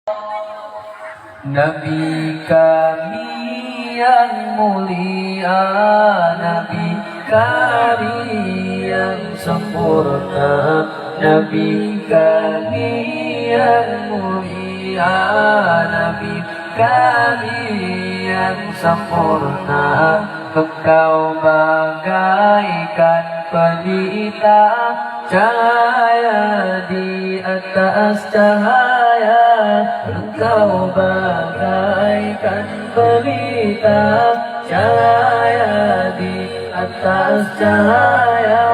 Nabi kami yang mulia, Nabi kami yang sempurna, Nabi kami yang mulia, Nabi kami yang sempurna. Engkau bagaikan pelita, cahaya di atas cahaya. Engkau bagaikan pelita, cahaya di atas cahaya.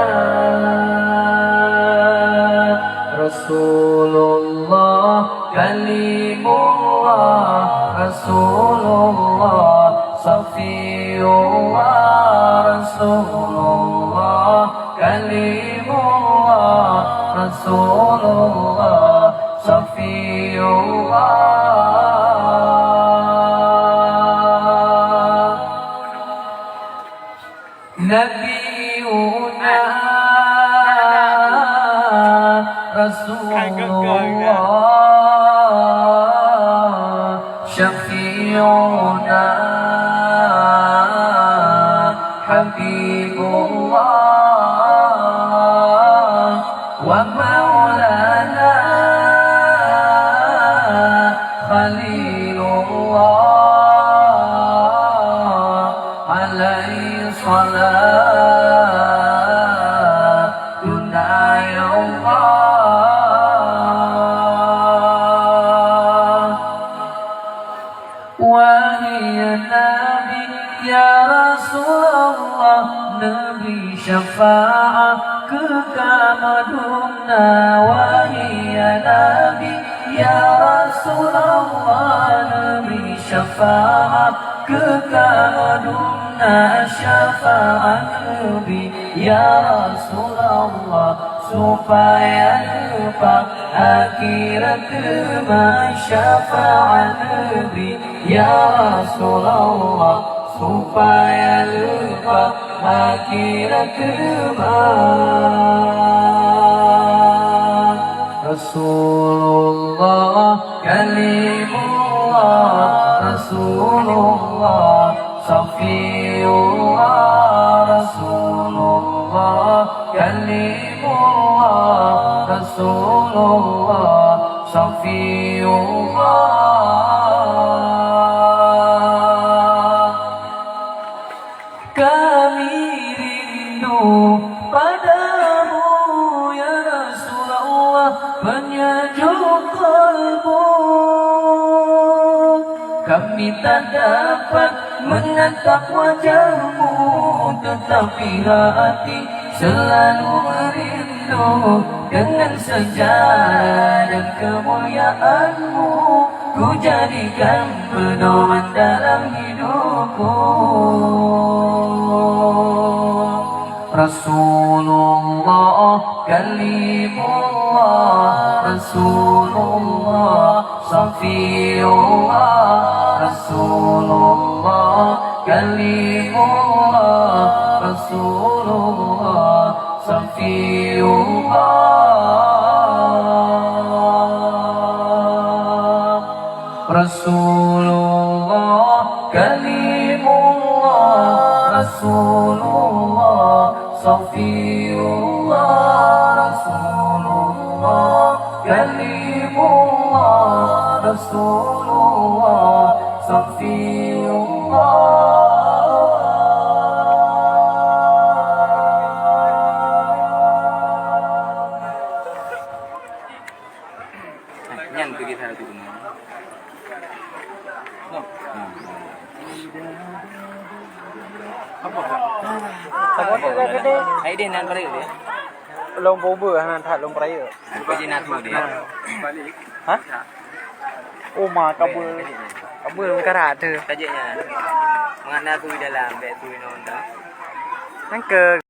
Rasulullah kalimullah, Rasulullah Safiyullah, Rasulullah kalimullah, Rasulullah Safiyullah. Nabiyuna Rasulullah Syafi'una Habibullah wa maulana Khalilullah alaihi salatuna ya Allah. Wahai Nabi ya Rasulullah, Nabi syafaat kekamaduna. Wahai Nabi ya Rasulullah, Nabi syafaat kekamaduna. Syafaat Nabi ya Rasulullah supaya lepas akhirat kelak. Syafaat Nabi ya Rasulullah supaya lepas akhirat kelak. Rasulullah kalimullah, Rasulullah Safiyullah, Rasulullah kalimullah, Rasulullah Safiyullah. Kami rindu padamu ya Rasulullah, penyejuk kalbu. Kami tak dapat menatap wajahmu, tetapi hati selalu merindu dengan sejarah dan kemuliaanmu. Ku jadikan pedoman dalam hidupku. Rasulullah kalimullah, Rasulullah Safiyullah, Rasulullah kalimullah, Rasulullah Safiyullah. Rasulullah kalimullah, Rasulullah Safiyullah, Rasulullah kalimullah, Rasulullah Safiyullah. Yan pergi sana tu. Takut tak gede. Ai dia nan balik dia. Long boba han that long raya. Pergi natu dia. Balik. Ha? Oh ma kabul. Kabul karat tu. Tajuknya. Mengenal tu dalam beg tu nonton. Nang ke